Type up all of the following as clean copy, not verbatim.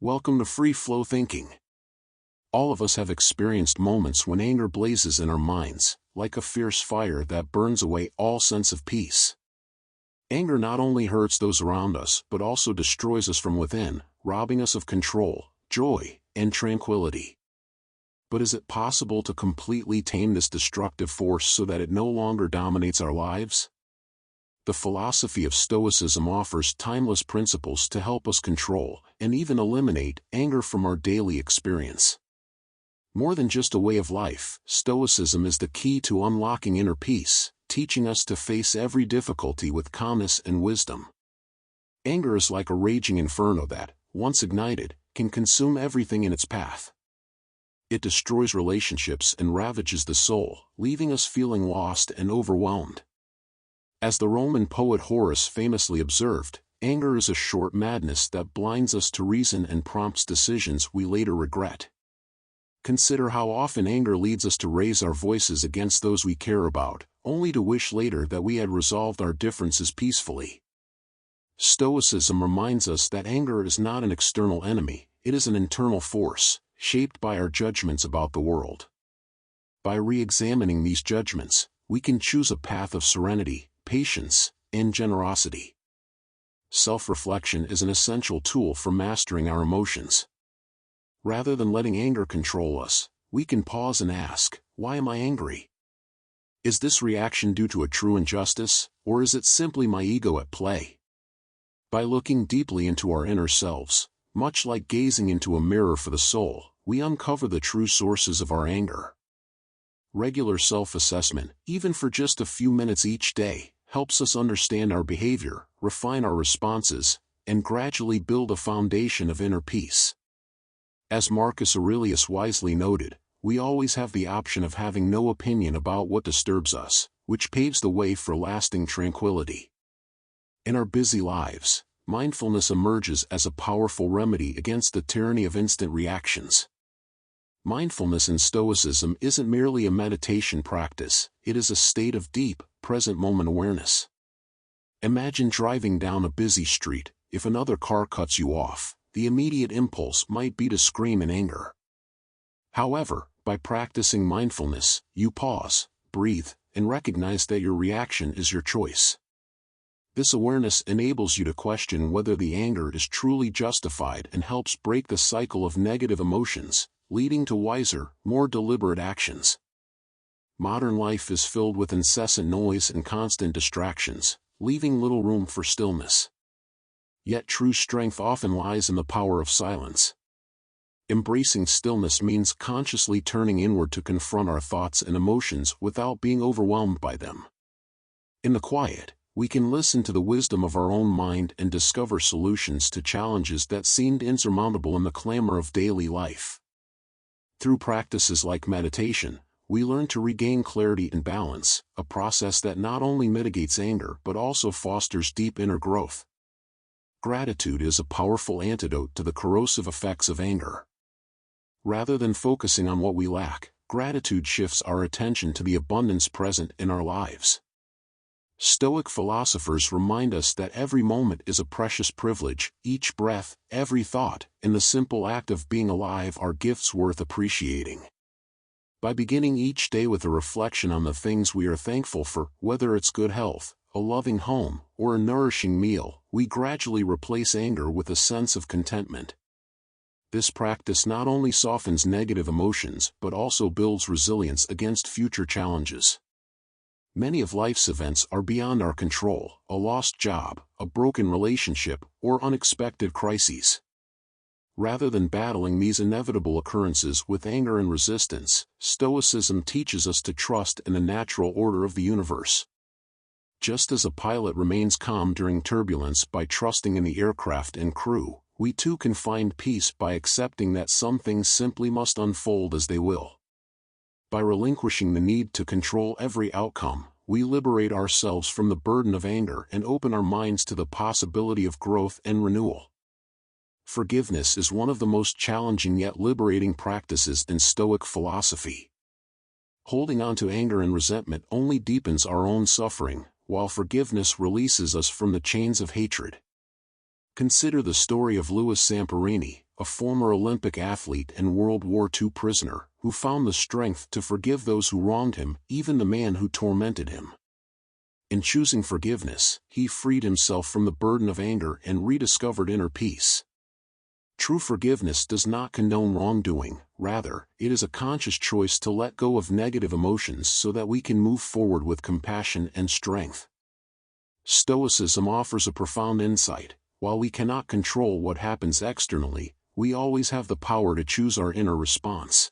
Welcome to Free Flow Thinking. All of us have experienced moments when anger blazes in our minds, like a fierce fire that burns away all sense of peace. Anger not only hurts those around us but also destroys us from within, robbing us of control, joy, and tranquility. But is it possible to completely tame this destructive force so that it no longer dominates our lives? The philosophy of Stoicism offers timeless principles to help us control, and even eliminate, anger from our daily experience. More than just a way of life, Stoicism is the key to unlocking inner peace, teaching us to face every difficulty with calmness and wisdom. Anger is like a raging inferno that, once ignited, can consume everything in its path. It destroys relationships and ravages the soul, leaving us feeling lost and overwhelmed. As the Roman poet Horace famously observed, anger is a short madness that blinds us to reason and prompts decisions we later regret. Consider how often anger leads us to raise our voices against those we care about, only to wish later that we had resolved our differences peacefully. Stoicism reminds us that anger is not an external enemy, it is an internal force, shaped by our judgments about the world. By re-examining these judgments, we can choose a path of serenity, patience, and generosity. Self-reflection is an essential tool for mastering our emotions. Rather than letting anger control us, we can pause and ask, why am I angry? Is this reaction due to a true injustice, or is it simply my ego at play? By looking deeply into our inner selves, much like gazing into a mirror for the soul, we uncover the true sources of our anger. Regular self-assessment, even for just a few minutes each day, helps us understand our behavior, refine our responses, and gradually build a foundation of inner peace. As Marcus Aurelius wisely noted, we always have the option of having no opinion about what disturbs us, which paves the way for lasting tranquility. In our busy lives, mindfulness emerges as a powerful remedy against the tyranny of instant reactions. Mindfulness in Stoicism isn't merely a meditation practice, it is a state of deep, present-moment awareness. Imagine driving down a busy street. If another car cuts you off, the immediate impulse might be to scream in anger. However, by practicing mindfulness, you pause, breathe, and recognize that your reaction is your choice. This awareness enables you to question whether the anger is truly justified and helps break the cycle of negative emotions, leading to wiser, more deliberate actions. Modern life is filled with incessant noise and constant distractions, leaving little room for stillness. Yet true strength often lies in the power of silence. Embracing stillness means consciously turning inward to confront our thoughts and emotions without being overwhelmed by them. In the quiet, we can listen to the wisdom of our own mind and discover solutions to challenges that seemed insurmountable in the clamor of daily life. Through practices like meditation, we learn to regain clarity and balance, a process that not only mitigates anger but also fosters deep inner growth. Gratitude is a powerful antidote to the corrosive effects of anger. Rather than focusing on what we lack, gratitude shifts our attention to the abundance present in our lives. Stoic philosophers remind us that every moment is a precious privilege, each breath, every thought, and the simple act of being alive are gifts worth appreciating. By beginning each day with a reflection on the things we are thankful for, whether it's good health, a loving home, or a nourishing meal, we gradually replace anger with a sense of contentment. This practice not only softens negative emotions but also builds resilience against future challenges. Many of life's events are beyond our control: a lost job, a broken relationship, or unexpected crises. Rather than battling these inevitable occurrences with anger and resistance, Stoicism teaches us to trust in the natural order of the universe. Just as a pilot remains calm during turbulence by trusting in the aircraft and crew, we too can find peace by accepting that some things simply must unfold as they will. By relinquishing the need to control every outcome, we liberate ourselves from the burden of anger and open our minds to the possibility of growth and renewal. Forgiveness is one of the most challenging yet liberating practices in Stoic philosophy. Holding on to anger and resentment only deepens our own suffering, while forgiveness releases us from the chains of hatred. Consider the story of Louis Zamperini, a former Olympic athlete and World War II prisoner, who found the strength to forgive those who wronged him, even the man who tormented him. In choosing forgiveness, he freed himself from the burden of anger and rediscovered inner peace. True forgiveness does not condone wrongdoing, rather, it is a conscious choice to let go of negative emotions so that we can move forward with compassion and strength. Stoicism offers a profound insight. While we cannot control what happens externally, we always have the power to choose our inner response.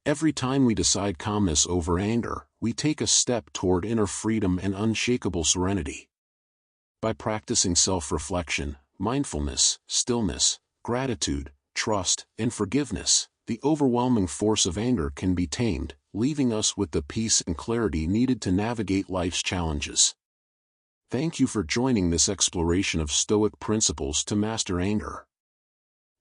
Every time we decide calmness over anger, we take a step toward inner freedom and unshakable serenity. By practicing self-reflection, mindfulness, stillness, gratitude, trust, and forgiveness, the overwhelming force of anger can be tamed, leaving us with the peace and clarity needed to navigate life's challenges. Thank you for joining this exploration of Stoic principles to master anger.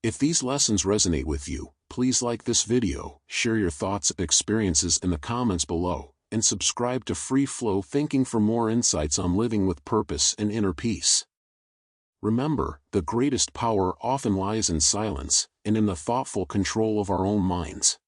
If these lessons resonate with you, please like this video, share your thoughts and experiences in the comments below, and subscribe to Free Flow Thinking for more insights on living with purpose and inner peace. Remember, the greatest power often lies in silence, and in the thoughtful control of our own minds.